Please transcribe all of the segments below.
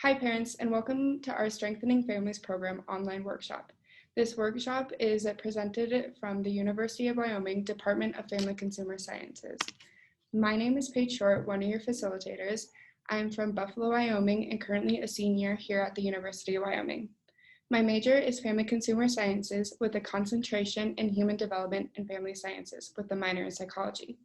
Hi parents, and welcome to our Strengthening Families program online workshop. This workshop is presented from the University of Wyoming Department of Family Consumer Sciences. My name is Paige, one of your facilitators. I am from Buffalo, Wyoming, and currently a senior here at the University of Wyoming. My major is Family Consumer Sciences with a concentration in Human Development and Family Sciences with a minor in Psychology.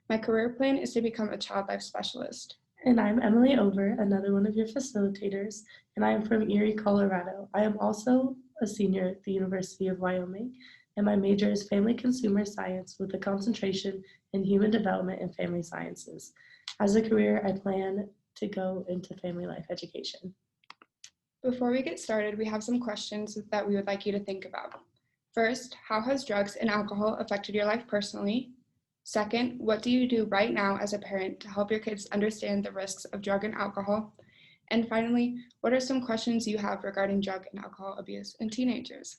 My career plan is to become a child life specialist. And I'm Emily Over, another one of your facilitators, and I am from Erie, Colorado. I am also a senior at the University of Wyoming, and my major is Family Consumer Science with a concentration in Human Development and Family Sciences. As a career, I plan to go into family life education. Before we get started, we have some questions that we would like you to think about. First, how has drugs and alcohol affected your life personally? Second, what do you do right now as a parent to help your kids understand the risks of drug and alcohol? And finally, what are some questions you have regarding drug and alcohol abuse in teenagers?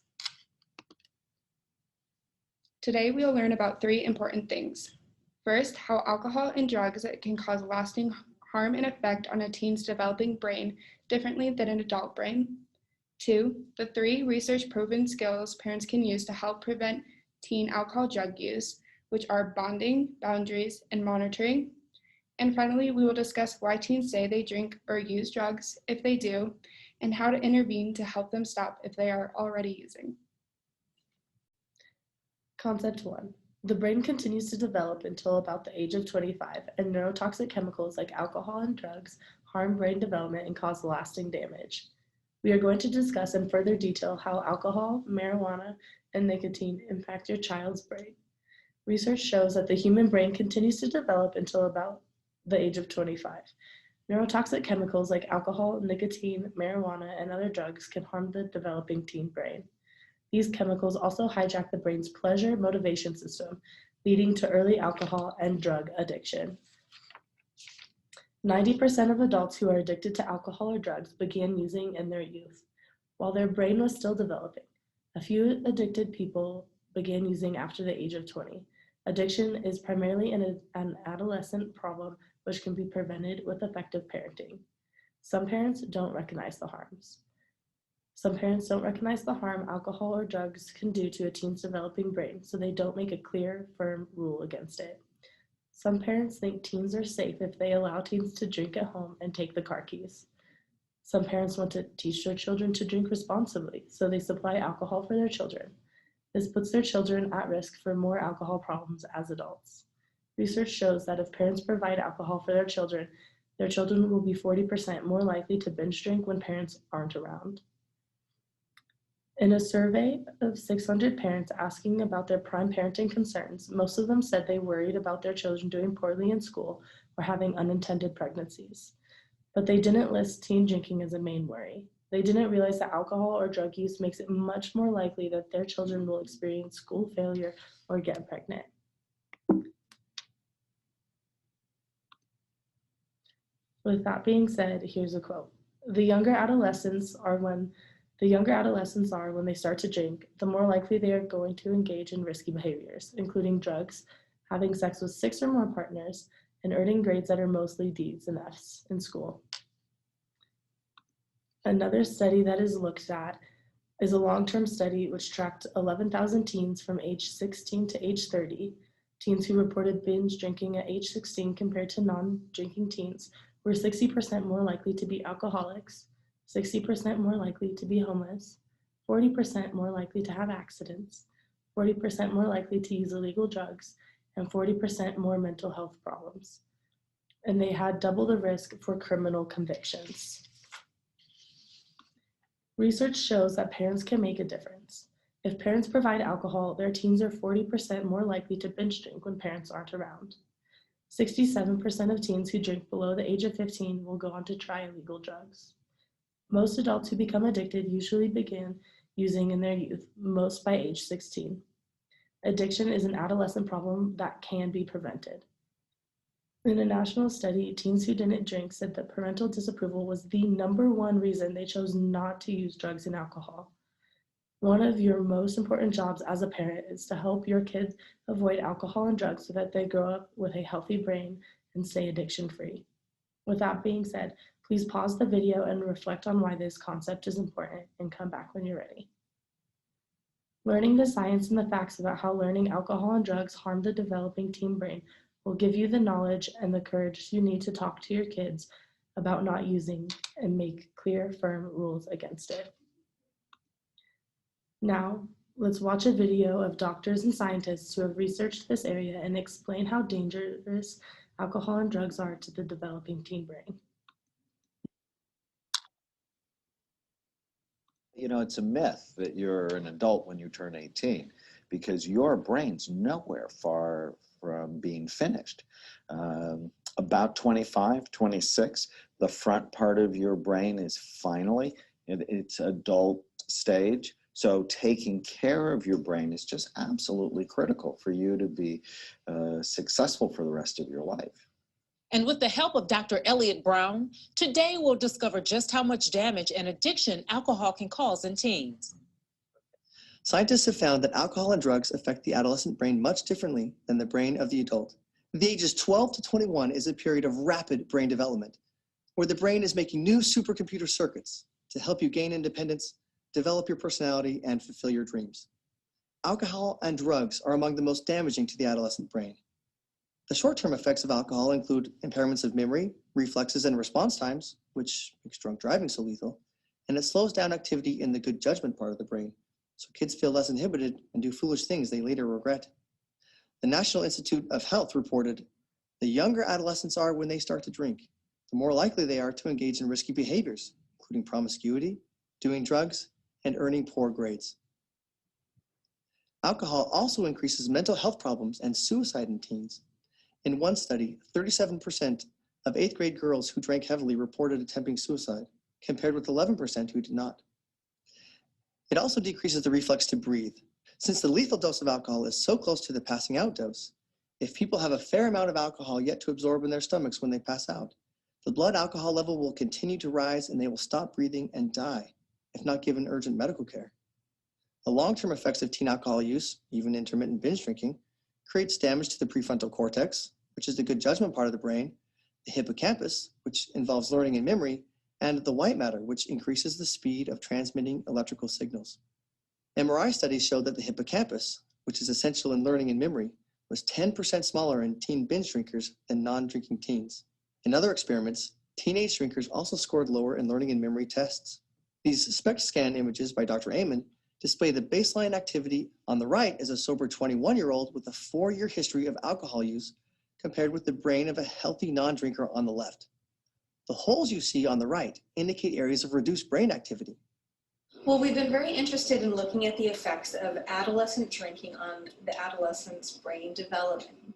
Today, we'll learn about 3 important things. First, how alcohol and drugs can cause lasting harm and effect on a teen's developing brain differently than an adult brain. 2, the 3 research-proven skills parents can use to help prevent teen alcohol drug use, which are bonding, boundaries, and monitoring. And finally, we will discuss why teens say they drink or use drugs if they do, and how to intervene to help them stop if they are already using. Concept 1. The brain continues to develop until about the age of 25, and neurotoxic chemicals like alcohol and drugs harm brain development and cause lasting damage. We are going to discuss in further detail how alcohol, marijuana, and nicotine impact your child's brain. Research shows that the human brain continues to develop until about the age of 25. Neurotoxic chemicals like alcohol, nicotine, marijuana, and other drugs can harm the developing teen brain. These chemicals also hijack the brain's pleasure motivation system, leading to early alcohol and drug addiction. 90% of adults who are addicted to alcohol or drugs began using in their youth, while their brain was still developing. A few addicted people began using after the age of 20. Addiction is primarily an adolescent problem which can be prevented with effective parenting. Some parents don't recognize the harms. Some parents don't recognize the harm alcohol or drugs can do to a teen's developing brain, so they don't make a clear, firm rule against it. Some parents think teens are safe if they allow teens to drink at home and take the car keys. Some parents want to teach their children to drink responsibly, so they supply alcohol for their children. This puts their children at risk for more alcohol problems as adults. Research shows that if parents provide alcohol for their children will be 40% more likely to binge drink when parents aren't around. In a survey of 600 parents asking about their prime parenting concerns, most of them said they worried about their children doing poorly in school or having unintended pregnancies. But they didn't list teen drinking as a main worry. They didn't realize that alcohol or drug use makes it much more likely that their children will experience school failure or get pregnant. With that being said, here's a quote. The younger adolescents are when they start to drink, the more likely they are going to engage in risky behaviors, including drugs, having sex with 6 or more partners, and earning grades that are mostly D's and F's in school. Another study that is looked at is a long-term study which tracked 11,000 teens from age 16 to age 30. Teens who reported binge drinking at age 16 compared to non-drinking teens were 60% more likely to be alcoholics, 60% more likely to be homeless, 40% more likely to have accidents, 40% more likely to use illegal drugs, and 40% more mental health problems. And they had double the risk for criminal convictions. Research shows that parents can make a difference. If parents provide alcohol, their teens are 40% more likely to binge drink when parents aren't around. 67% of teens who drink below the age of 15 will go on to try illegal drugs. Most adults who become addicted usually begin using in their youth, most by age 16. Addiction is an adolescent problem that can be prevented. In a national study, teens who didn't drink said that parental disapproval was the #1 reason they chose not to use drugs and alcohol. One of your most important jobs as a parent is to help your kids avoid alcohol and drugs so that they grow up with a healthy brain and stay addiction-free. With that being said, Please pause the video and reflect on why this concept is important and come back when you're ready. Learning the science and the facts about how learning alcohol and drugs harm the developing teen brain will give you the knowledge and the courage you need to talk to your kids about not using and make clear, firm rules against it. Now, let's watch a video of doctors and scientists who have researched this area and explain how dangerous alcohol and drugs are to the developing teen brain. You know, it's a myth that you're an adult when you turn 18 because your brain's nowhere far from being finished. About 25, 26, the front part of your brain is finally in its adult stage. So taking care of your brain is just absolutely critical for you to be successful for the rest of your life. And with the help of Dr. Elliott Brown, today we'll discover just how much damage and addiction alcohol can cause in teens. Scientists have found that alcohol and drugs affect the adolescent brain much differently than the brain of the adult. The ages 12 to 21 is a period of rapid brain development, where the brain is making new supercomputer circuits to help you gain independence, develop your personality, and fulfill your dreams. Alcohol and drugs are among the most damaging to the adolescent brain. The short-term effects of alcohol include impairments of memory, reflexes, and response times, which makes drunk driving so lethal, and it slows down activity in the good judgment part of the brain, so kids feel less inhibited and do foolish things they later regret. The National Institute of Health reported, the younger adolescents are when they start to drink, the more likely they are to engage in risky behaviors, including promiscuity, doing drugs, and earning poor grades. Alcohol also increases mental health problems and suicide in teens. In one study, 37% of 8th grade girls who drank heavily reported attempting suicide, compared with 11% who did not. It also decreases the reflex to breathe. Since the lethal dose of alcohol is so close to the passing out dose, if people have a fair amount of alcohol yet to absorb in their stomachs when they pass out, the blood alcohol level will continue to rise and they will stop breathing and die, if not given urgent medical care. The long-term effects of teen alcohol use, even intermittent binge drinking, creates damage to the prefrontal cortex, which is the good judgment part of the brain, the hippocampus, which involves learning and memory, and the white matter, which increases the speed of transmitting electrical signals. MRI studies showed that the hippocampus, which is essential in learning and memory, was 10% smaller in teen binge drinkers than non-drinking teens. In other experiments, teenage drinkers also scored lower in learning and memory tests. These SPECT scan images by Dr. Amen display the baseline activity on the right as a sober 21-year-old with a 4-year history of alcohol use compared with the brain of a healthy non-drinker on the left. The holes you see on the right indicate areas of reduced brain activity. Well, we've been very interested in looking at the effects of adolescent drinking on the adolescent's brain development.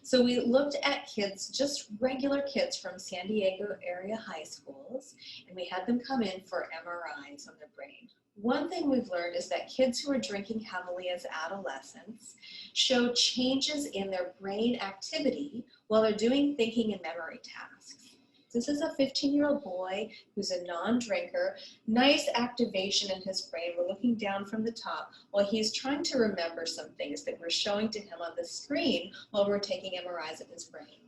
So we looked at kids, just regular kids from San Diego area high schools, and we had them come in for MRIs on their brain. One thing we've learned is that kids who are drinking heavily as adolescents show changes in their brain activity while they're doing thinking and memory tasks. This is a 15-year-old boy who's a non-drinker, nice activation in his brain. We're looking down from the top while he's trying to remember some things that we're showing to him on the screen while we're taking MRIs of his brain.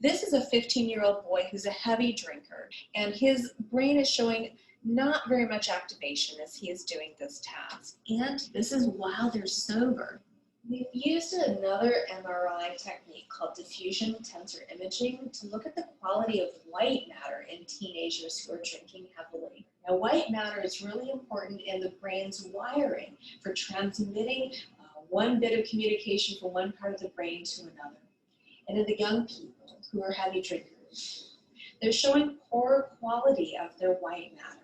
This is a 15-year-old boy who's a heavy drinker, and his brain is showing not very much activation as he is doing this task. And this is while they're sober. We've used another MRI technique called diffusion tensor imaging to look at the quality of white matter in teenagers who are drinking heavily. Now, white matter is really important in the brain's wiring for transmitting one bit of communication from one part of the brain to another. And in the young people who are heavy drinkers, they're showing poor quality of their white matter,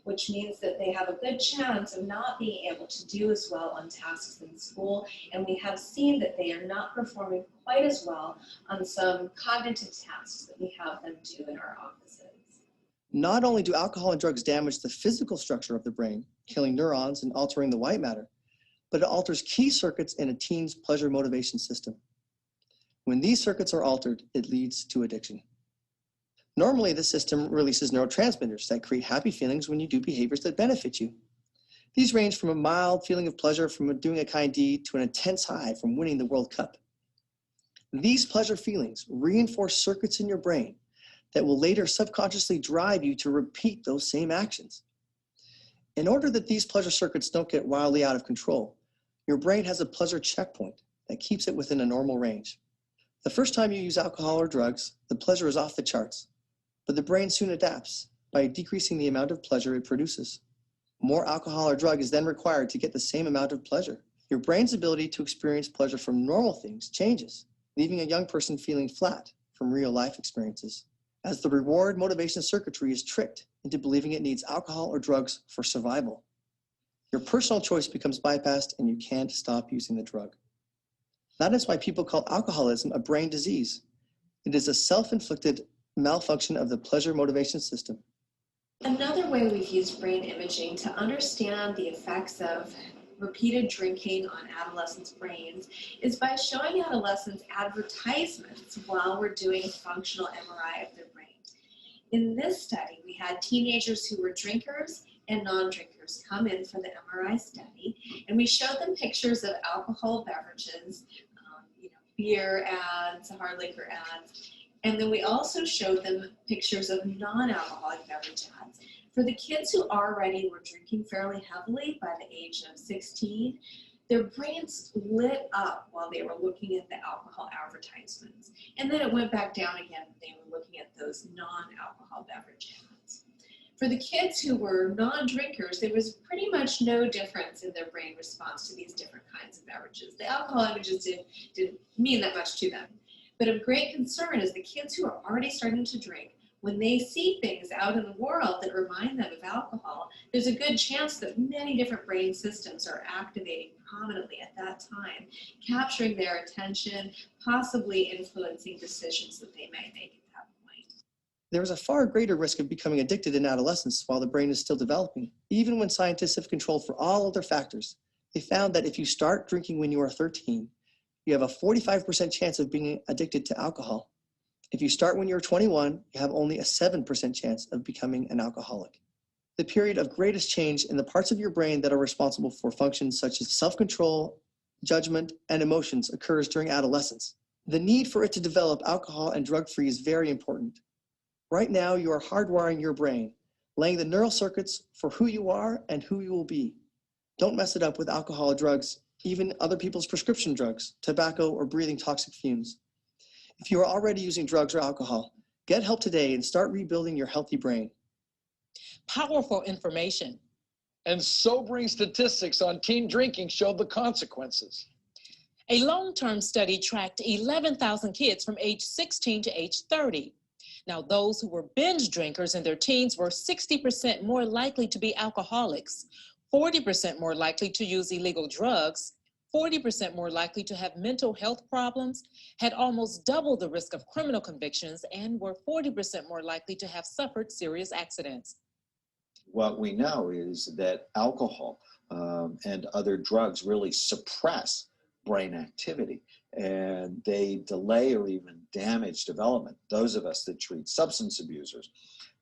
which means that they have a good chance of not being able to do as well on tasks in school, and we have seen that they are not performing quite as well on some cognitive tasks that we have them do in our offices. Not only do alcohol and drugs damage the physical structure of the brain, killing neurons and altering the white matter, but it alters key circuits in a teen's pleasure motivation system. When these circuits are altered, it leads to addiction. Normally, the system releases neurotransmitters that create happy feelings when you do behaviors that benefit you. These range from a mild feeling of pleasure from doing a kind deed to an intense high from winning the World Cup. These pleasure feelings reinforce circuits in your brain that will later subconsciously drive you to repeat those same actions. In order that these pleasure circuits don't get wildly out of control, your brain has a pleasure checkpoint that keeps it within a normal range. The first time you use alcohol or drugs, the pleasure is off the charts, but the brain soon adapts by decreasing the amount of pleasure it produces. More alcohol or drug is then required to get the same amount of pleasure. Your brain's ability to experience pleasure from normal things changes, leaving a young person feeling flat from real life experiences, as the reward motivation circuitry is tricked into believing it needs alcohol or drugs for survival. Your personal choice becomes bypassed and you can't stop using the drug. That is why people call alcoholism a brain disease. It is a self-inflicted malfunction of the pleasure motivation system. Another way we've used brain imaging to understand the effects of repeated drinking on adolescents' brains is by showing adolescents advertisements while we're doing a functional MRI of their brain. In this study, we had teenagers who were drinkers and non-drinkers come in for the MRI study, and we showed them pictures of alcohol beverages, beer ads, hard liquor ads, and then we also showed them pictures of non-alcoholic beverage ads. For the kids who already were drinking fairly heavily by the age of 16, their brains lit up while they were looking at the alcohol advertisements. And then it went back down again when they were looking at those non-alcohol beverage ads. For the kids who were non-drinkers, there was pretty much no difference in their brain response to these different kinds of beverages. The alcohol images didn't mean that much to them. But of great concern is the kids who are already starting to drink, when they see things out in the world that remind them of alcohol, there's a good chance that many different brain systems are activating prominently at that time, capturing their attention, possibly influencing decisions that they may make at that point. There is a far greater risk of becoming addicted in adolescence while the brain is still developing. Even when scientists have controlled for all other factors, they found that if you start drinking when you are 13, you have a 45% chance of being addicted to alcohol. If you start when you're 21, you have only a 7% chance of becoming an alcoholic. The period of greatest change in the parts of your brain that are responsible for functions such as self-control, judgment, and emotions occurs during adolescence. The need for it to develop alcohol and drug-free is very important. Right now, you are hardwiring your brain, laying the neural circuits for who you are and who you will be. Don't mess it up with alcohol or drugs, even other people's prescription drugs, tobacco, or breathing toxic fumes. If you are already using drugs or alcohol, get help today and start rebuilding your healthy brain. Powerful information. And sobering statistics on teen drinking showed the consequences. A long-term study tracked 11,000 kids from age 16 to age 30. Now, those who were binge drinkers in their teens were 60% more likely to be alcoholics, 40% more likely to use illegal drugs, 40% more likely to have mental health problems, had almost double the risk of criminal convictions, and were 40% more likely to have suffered serious accidents. What we know is that alcohol and other drugs really suppress brain activity, and they delay or even damage development. Those of us that treat substance abusers,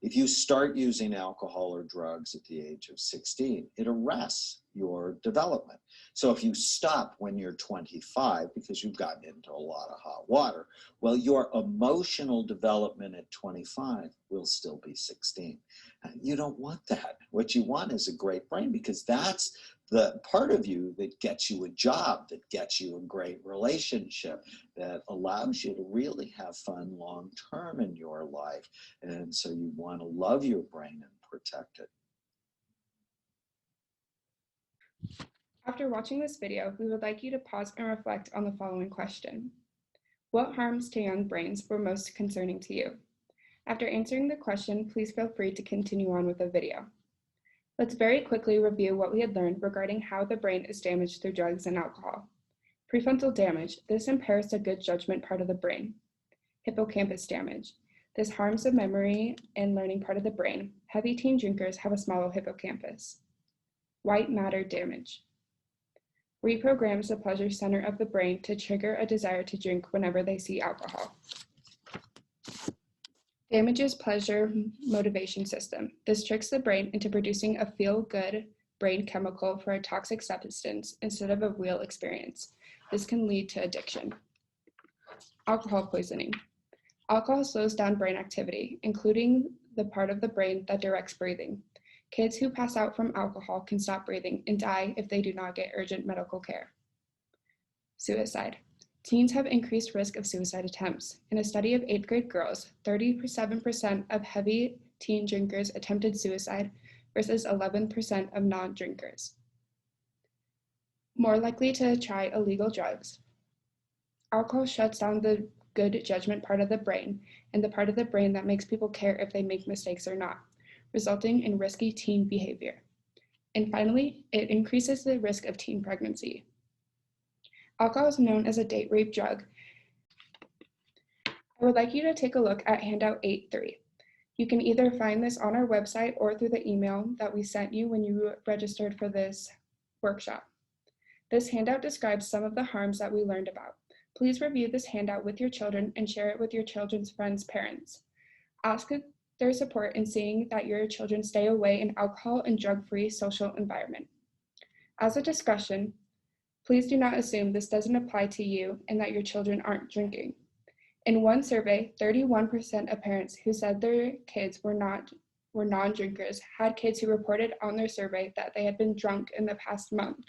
if you start using alcohol or drugs at the age of 16, it arrests your development. So if you stop when you're 25 because you've gotten into a lot of hot water, well, your emotional development at 25 will still be 16. And you don't want that. What you want is a great brain, because that's the part of you that gets you a job, that gets you a great relationship, that allows you to really have fun long term in your life. And so you want to love your brain and protect it. After watching this video, we would like you to pause and reflect on the following question. What harms to young brains were most concerning to you? After answering the question, please feel free to continue on with the video. Let's very quickly review what we had learned regarding how the brain is damaged through drugs and alcohol. Prefrontal damage. This impairs the good judgment part of the brain. Hippocampus damage. This harms the memory and learning part of the brain. Heavy teen drinkers have a small hippocampus. White matter damage. Reprograms the pleasure center of the brain to trigger a desire to drink whenever they see alcohol. Damages pleasure motivation system. This tricks the brain into producing a feel-good brain chemical for a toxic substance instead of a real experience. This can lead to addiction. Alcohol poisoning. Alcohol slows down brain activity, including the part of the brain that directs breathing. Kids who pass out from alcohol can stop breathing and die if they do not get urgent medical care. Suicide. Teens have increased risk of suicide attempts. In a study of 8th grade girls, 37% of heavy teen drinkers attempted suicide versus 11% of non-drinkers. More likely to try illegal drugs. Alcohol shuts down the good judgment part of the brain and the part of the brain that makes people care if they make mistakes or not, resulting in risky teen behavior. And finally, it increases the risk of teen pregnancy. Alcohol is known as a date rape drug. I would like you to take a look at handout 8.3. You can either find this on our website or through the email that we sent you when you registered for this workshop. This handout describes some of the harms that we learned about. Please review this handout with your children and share it with your children's friends' parents. Ask their support in seeing that your children stay away in alcohol and drug-free social environment. As a discussion, please do not assume this doesn't apply to you and that your children aren't drinking. In one survey, 31% of parents who said their kids were non-drinkers had kids who reported on their survey that they had been drunk in the past month.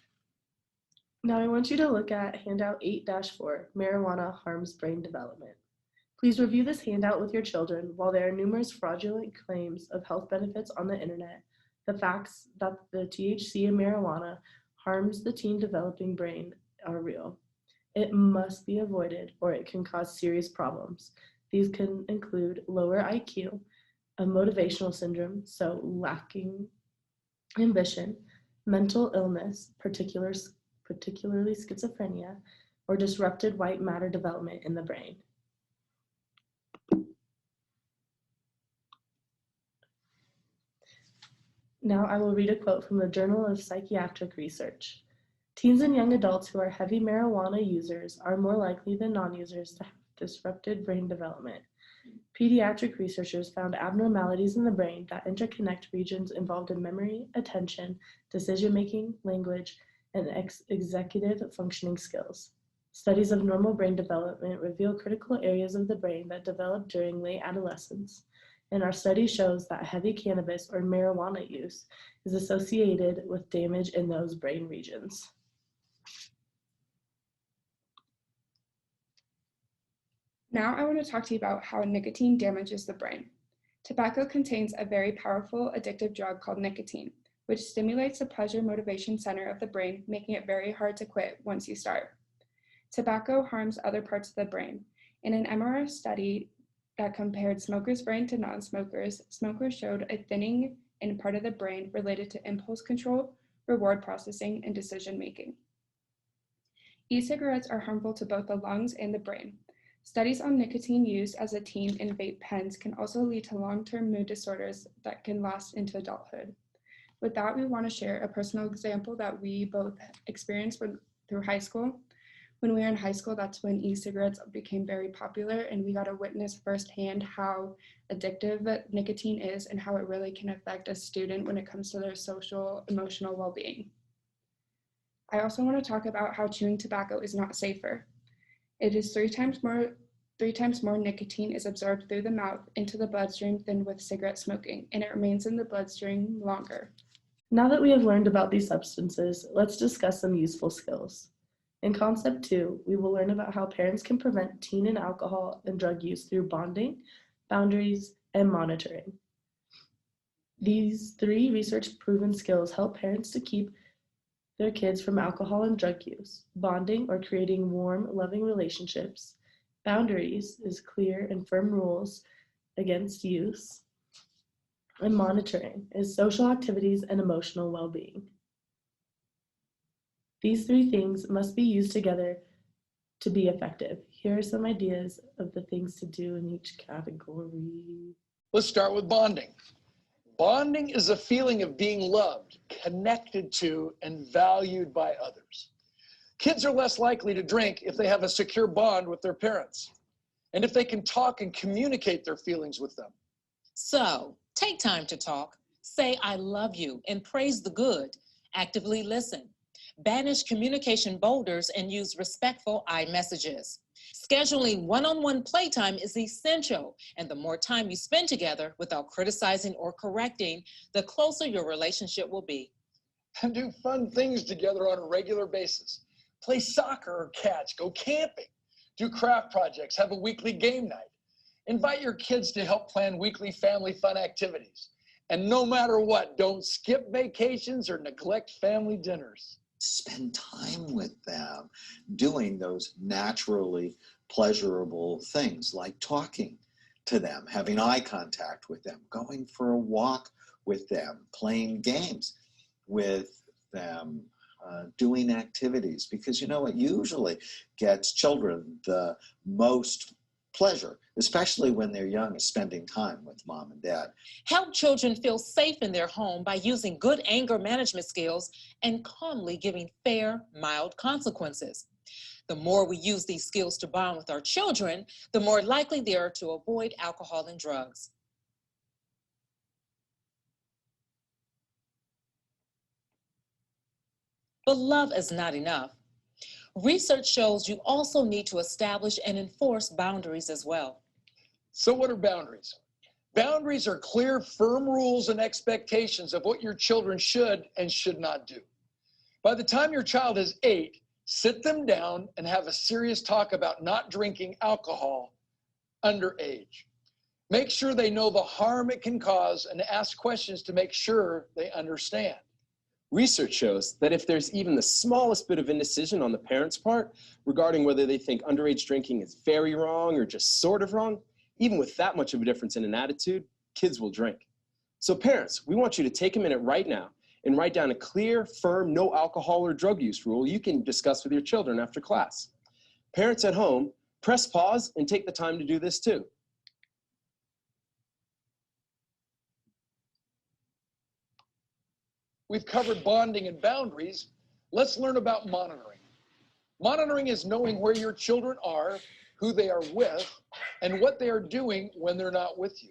Now I want you to look at handout 8-4, marijuana harms brain development. Please review this handout with your children. While there are numerous fraudulent claims of health benefits on the internet, the facts that the THC in marijuana harms the teen developing brain are real. It must be avoided or it can cause serious problems. These can include lower IQ, a motivational syndrome, so lacking ambition, mental illness, particularly schizophrenia, or disrupted white matter development in the brain. Now I will read a quote from the Journal of Psychiatric Research. Teens and young adults who are heavy marijuana users are more likely than non-users to have disrupted brain development. Pediatric researchers found abnormalities in the brain that interconnect regions involved in memory, attention, decision-making, language, and executive functioning skills. Studies of normal brain development reveal critical areas of the brain that develop during late adolescence. And our study shows that heavy cannabis or marijuana use is associated with damage in those brain regions. Now I want to talk to you about how nicotine damages the brain. Tobacco contains a very powerful addictive drug called nicotine, which stimulates the pleasure motivation center of the brain, making it very hard to quit once you start. Tobacco harms other parts of the brain. In an MRI study that compared smokers' brain to non-smokers, smokers showed a thinning in part of the brain related to impulse control, reward processing, and decision-making. E-cigarettes are harmful to both the lungs and the brain. Studies on nicotine use as a teen in vape pens can also lead to long-term mood disorders that can last into adulthood. With that, we want to share a personal example that we both experienced through high school. When we were in high school, that's when e-cigarettes became very popular, and we got to witness firsthand how addictive nicotine is and how it really can affect a student when it comes to their social, emotional well-being. I also want to talk about how chewing tobacco is not safer. It is three times more nicotine is absorbed through the mouth into the bloodstream than with cigarette smoking, and it remains in the bloodstream longer. Now that we have learned about these substances, let's discuss some useful skills. In Concept 2, we will learn about how parents can prevent teen and alcohol and drug use through bonding, boundaries, and monitoring. These 3 research-proven skills help parents to keep their kids from alcohol and drug use. Bonding, or creating warm, loving relationships. Boundaries is clear and firm rules against use. And monitoring is social activities and emotional well-being. These 3 things must be used together to be effective. Here are some ideas of the things to do in each category. Let's start with bonding. Bonding is a feeling of being loved, connected to, and valued by others. Kids are less likely to drink if they have a secure bond with their parents, and if they can talk and communicate their feelings with them. So, take time to talk, say I love you, and praise the good. Actively listen. banish communication boulders, and use respectful iMessages. Scheduling one-on-one playtime is essential, and the more time you spend together without criticizing or correcting, the closer your relationship will be. And do fun things together on a regular basis. Play soccer or catch, go camping, do craft projects, have a weekly game night. Invite your kids to help plan weekly family fun activities. And no matter what, don't skip vacations or neglect family dinners. Spend time with them doing those naturally pleasurable things like talking to them, having eye contact with them, going for a walk with them, playing games with them, doing activities, because you know what usually gets children the most pleasure, especially when they're young, is spending time with mom and dad. Help children feel safe in their home by using good anger management skills and calmly giving fair, mild consequences. The more we use these skills to bond with our children, the more likely they are to avoid alcohol and drugs. But love is not enough. Research shows you also need to establish and enforce boundaries as well. So what are boundaries? Boundaries are clear, firm rules and expectations of what your children should and should not do. By the time your child is 8, sit them down and have a serious talk about not drinking alcohol underage. Make sure they know the harm it can cause and ask questions to make sure they understand. Research shows that if there's even the smallest bit of indecision on the parents' part regarding whether they think underage drinking is very wrong or just sort of wrong, even with that much of a difference in an attitude, kids will drink. So parents, we want you to take a minute right now and write down a clear, firm, no alcohol or drug use rule you can discuss with your children after class. Parents at home, press pause and take the time to do this too. We've covered bonding and boundaries. Let's learn about monitoring. Monitoring is knowing where your children are, who they are with, and what they are doing when they're not with you.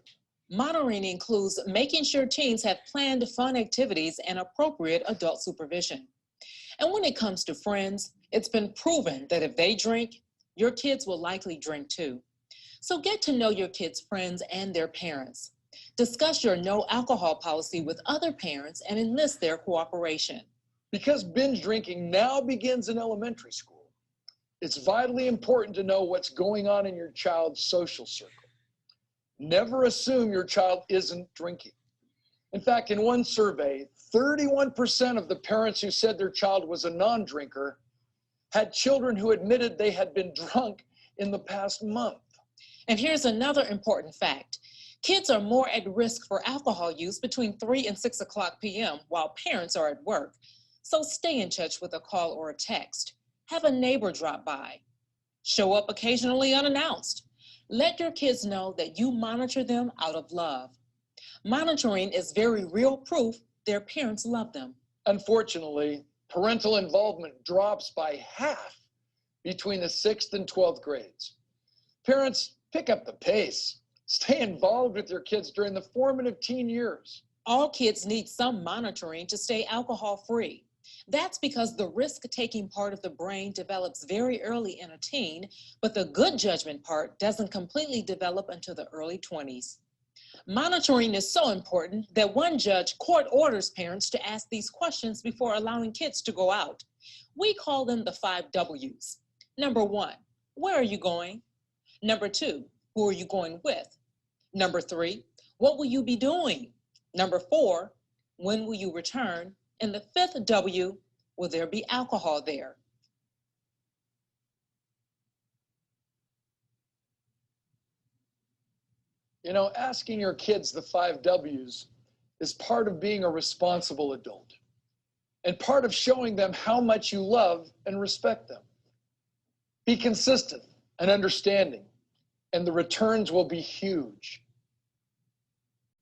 Monitoring includes making sure teens have planned fun activities and appropriate adult supervision. And when it comes to friends, it's been proven that if they drink, your kids will likely drink too. So get to know your kids' friends and their parents. Discuss your no alcohol policy with other parents and enlist their cooperation. Because binge drinking now begins in elementary school, it's vitally important to know what's going on in your child's social circle. Never assume your child isn't drinking. In fact, in one survey, 31% of the parents who said their child was a non-drinker had children who admitted they had been drunk in the past month. And here's another important fact. Kids are more at risk for alcohol use between 3 and 6 o'clock p.m. while parents are at work. So stay in touch with a call or a text. Have a neighbor drop by. Show up occasionally unannounced. Let your kids know that you monitor them out of love. Monitoring is very real proof their parents love them. Unfortunately, parental involvement drops by half between the 6th and 12th grades. Parents, pick up the pace. Stay involved with your kids during the formative teen years. All kids need some monitoring to stay alcohol-free. That's because the risk-taking part of the brain develops very early in a teen, but the good judgment part doesn't completely develop until the early 20s. Monitoring is so important that one judge court orders parents to ask these questions before allowing kids to go out. We call them the 5 W's. Number 1, where are you going? Number 2, who are you going with? Number 3, what will you be doing? Number 4, when will you return? And the 5th W, will there be alcohol there? You know, asking your kids the 5 W's is part of being a responsible adult and part of showing them how much you love and respect them. Be consistent and understanding, and the returns will be huge.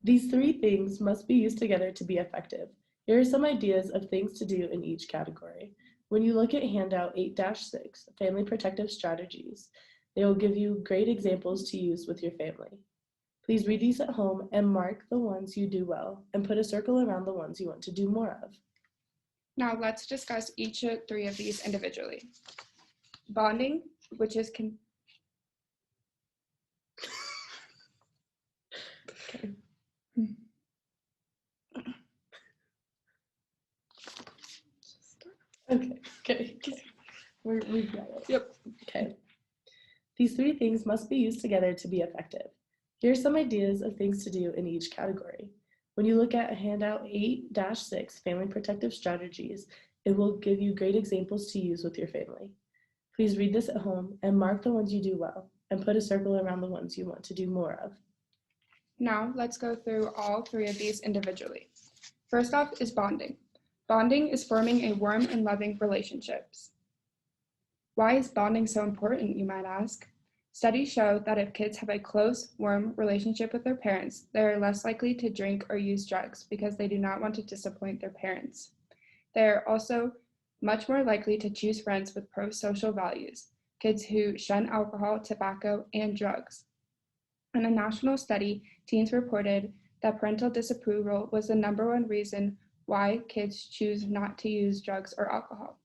These 3 things must be used together to be effective. Here are some ideas of things to do in each category. When you look at handout 8-6, Family Protective Strategies, they will give you great examples to use with your family. Please read these at home and mark the ones you do well and put a circle around the ones you want to do more of. Now let's discuss each of three of these individually. Bonding, which is Okay. We've got it. Yep. Okay. These three things must be used together to be effective. Here are some ideas of things to do in each category. When you look at handout 8-6, Family Protective Strategies, it will give you great examples to use with your family. Please read this at home and mark the ones you do well and put a circle around the ones you want to do more of. Now let's go through all three of these individually. First off is bonding. Bonding is forming a warm and loving relationships. Why is bonding so important, you might ask? Studies show that if kids have a close, warm relationship with their parents, they are less likely to drink or use drugs because they do not want to disappoint their parents. They are also much more likely to choose friends with pro-social values, kids who shun alcohol, tobacco, and drugs. In a national study, teens reported that parental disapproval was the #1 reason why kids choose not to use drugs or alcohol.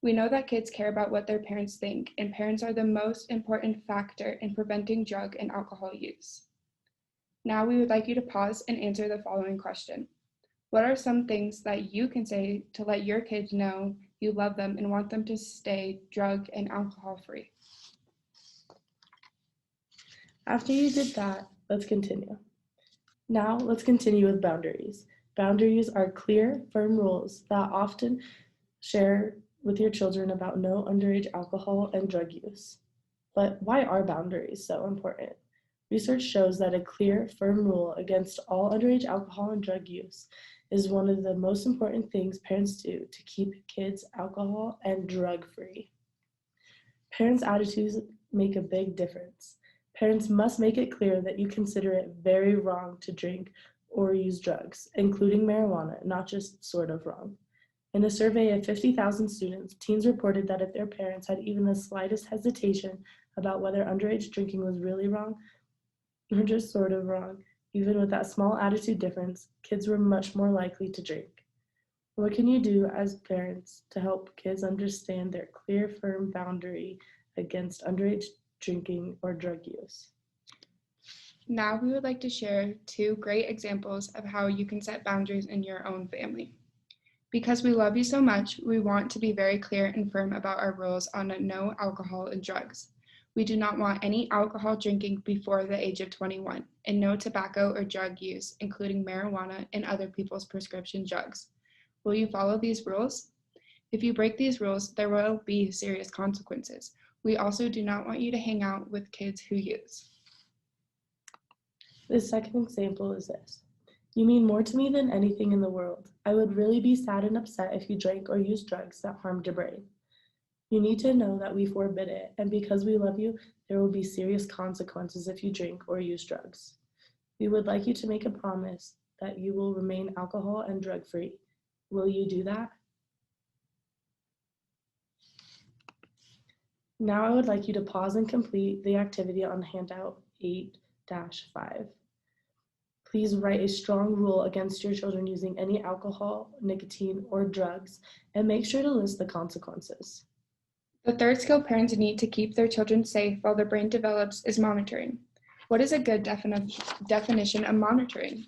We know that kids care about what their parents think, and parents are the most important factor in preventing drug and alcohol use. Now we would like you to pause and answer the following question. What are some things that you can say to let your kids know you love them and want them to stay drug and alcohol free? After you did that, let's continue. Now let's continue with boundaries. Boundaries are clear, firm rules that often share with your children about no underage alcohol and drug use. But why are boundaries so important? Research shows that a clear, firm rule against all underage alcohol and drug use is one of the most important things parents do to keep kids alcohol and drug free. Parents' attitudes make a big difference. Parents must make it clear that you consider it very wrong to drink or use drugs, including marijuana, not just sort of wrong. In a survey of 50,000 students, teens reported that if their parents had even the slightest hesitation about whether underage drinking was really wrong or just sort of wrong, even with that small attitude difference, kids were much more likely to drink. What can you do as parents to help kids understand their clear, firm boundary against underage drinking or drug use? Now we would like to share 2 great examples of how you can set boundaries in your own family. Because we love you so much, we want to be very clear and firm about our rules on no alcohol and drugs. We do not want any alcohol drinking before the age of 21, and no tobacco or drug use, including marijuana and other people's prescription drugs. Will you follow these rules? If you break these rules, there will be serious consequences. We also do not want you to hang out with kids who use. The second example is this. You mean more to me than anything in the world. I would really be sad and upset if you drank or used drugs that harmed your brain. You need to know that we forbid it, and because we love you, there will be serious consequences if you drink or use drugs. We would like you to make a promise that you will remain alcohol and drug free. Will you do that? Now I would like you to pause and complete the activity on handout 8-5. Please write a strong rule against your children using any alcohol, nicotine, or drugs, and make sure to list the consequences. The third skill parents need to keep their children safe while their brain develops is monitoring. What is a good definition of monitoring?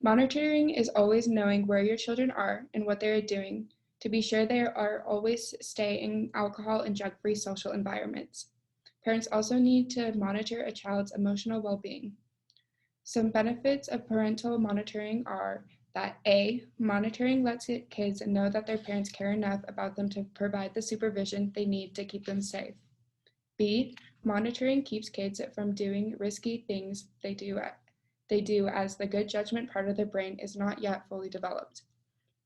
Monitoring is always knowing where your children are and what they are doing to be sure they are always stay in alcohol and drug-free social environments. Parents also need to monitor a child's emotional well-being. Some benefits of parental monitoring are that A, monitoring lets kids know that their parents care enough about them to provide the supervision they need to keep them safe. B, monitoring keeps kids from doing risky things they do as the good judgment part of their brain is not yet fully developed.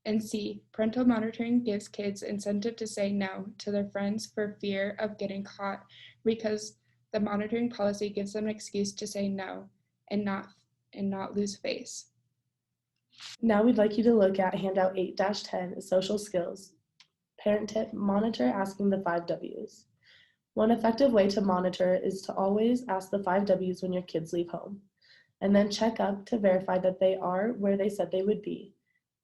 And C, parental monitoring gives kids incentive to say no to their friends for fear of getting caught because the monitoring policy gives them an excuse to say no and not lose face. Now we'd like you to look at handout 8-10, social skills. Parent tip, monitor asking the 5 W's. One effective way to monitor is to always ask the 5 W's when your kids leave home, and then check up to verify that they are where they said they would be.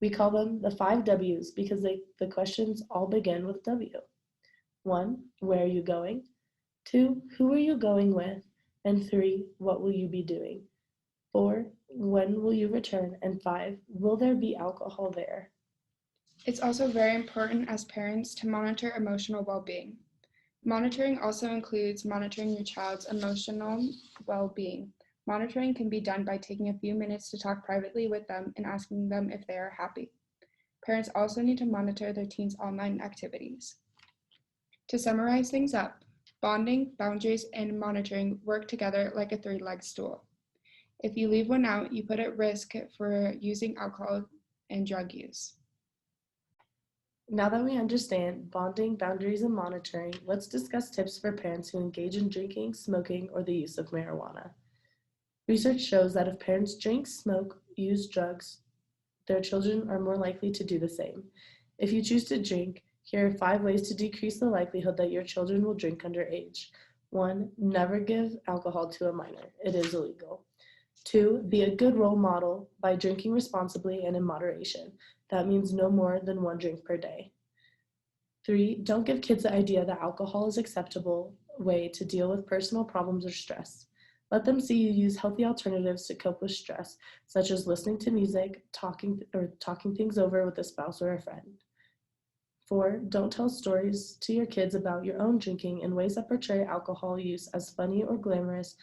We call them the 5 W's because the questions all begin with W. 1, where are you going? 2, who are you going with? And 3, what will you be doing? 4, when will you return? And 5, will there be alcohol there? It's also very important as parents to monitor emotional well-being. Monitoring also includes monitoring your child's emotional well-being. Monitoring can be done by taking a few minutes to talk privately with them and asking them if they are happy. Parents also need to monitor their teens' online activities. To summarize things up, bonding, boundaries, and monitoring work together like a three-legged stool. If you leave one out, you put at risk for using alcohol and drug use. Now that we understand bonding, boundaries, and monitoring, let's discuss tips for parents who engage in drinking, smoking, or the use of marijuana. Research shows that if parents drink, smoke, use drugs, their children are more likely to do the same. If you choose to drink, here are 5 ways to decrease the likelihood that your children will drink underage. 1, never give alcohol to a minor. It is illegal. 2, be a good role model by drinking responsibly and in moderation. That means no more than 1 drink per day. 3, don't give kids the idea that alcohol is an acceptable way to deal with personal problems or stress. Let them see you use healthy alternatives to cope with stress, such as listening to music, talking things over with a spouse or a friend. 4, don't tell stories to your kids about your own drinking in ways that portray alcohol use as funny or glamorous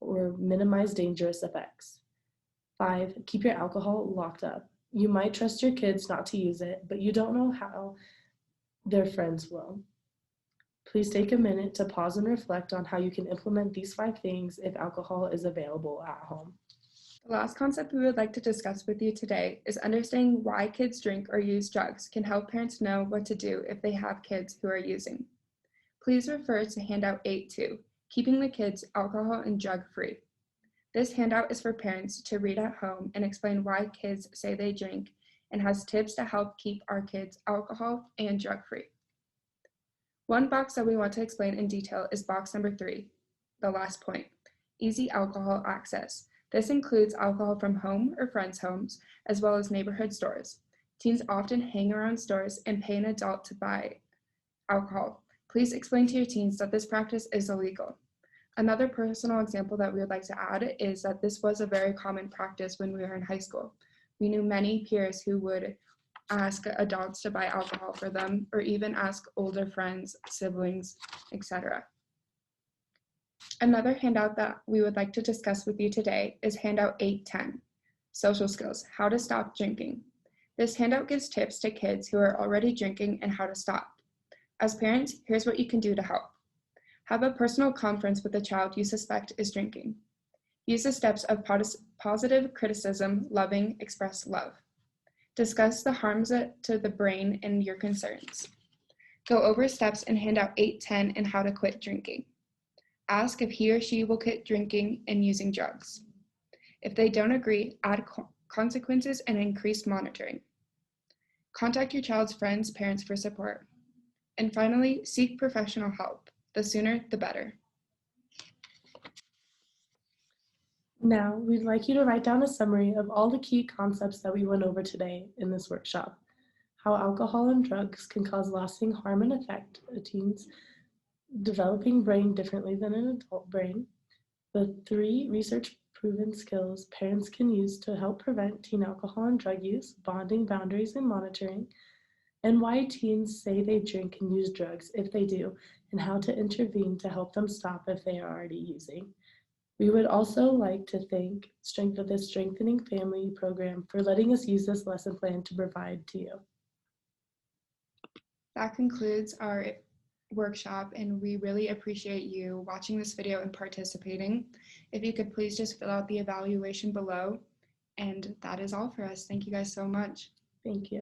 or minimize dangerous effects. 5, keep your alcohol locked up. You might trust your kids not to use it, but you don't know how their friends will. Please take a minute to pause and reflect on how you can implement these 5 things if alcohol is available at home. The last concept we would like to discuss with you today is understanding why kids drink or use drugs can help parents know what to do if they have kids who are using. Please refer to handout 8.2, Keeping the Kids Alcohol and Drug Free. This handout is for parents to read at home and explain why kids say they drink and has tips to help keep our kids alcohol and drug free. One box that we want to explain in detail is box number 3, the last point, easy alcohol access. This includes alcohol from home or friends' homes, as well as neighborhood stores. Teens often hang around stores and pay an adult to buy alcohol. Please explain to your teens that this practice is illegal. Another personal example that we would like to add is that this was a very common practice when we were in high school. We knew many peers who would ask adults to buy alcohol for them, or even ask older friends, siblings, etc. Another handout that we would like to discuss with you today is handout 8.10, Social Skills, How to Stop Drinking. This handout gives tips to kids who are already drinking and how to stop. As parents, here's what you can do to help. Have a personal conference with the child you suspect is drinking. Use the steps of positive criticism, loving, express love. Discuss the harms to the brain and your concerns. Go over steps in handout 8.10 and how to quit drinking. Ask if he or she will quit drinking and using drugs. If they don't agree, add consequences and increase monitoring. Contact your child's friends, parents for support. And finally, seek professional help. The sooner, the better. Now, we'd like you to write down a summary of all the key concepts that we went over today in this workshop. How alcohol and drugs can cause lasting harm and affect a teen's developing brain differently than an adult brain. The 3 research-proven skills parents can use to help prevent teen alcohol and drug use, bonding, boundaries, and monitoring. And why teens say they drink and use drugs if they do, and how to intervene to help them stop if they are already using. We would also like to thank the Strengthening Family program for letting us use this lesson plan to provide to you. That concludes our workshop, and we really appreciate you watching this video and participating. If you could please just fill out the evaluation below, and that is all for us. Thank you guys so much. Thank you.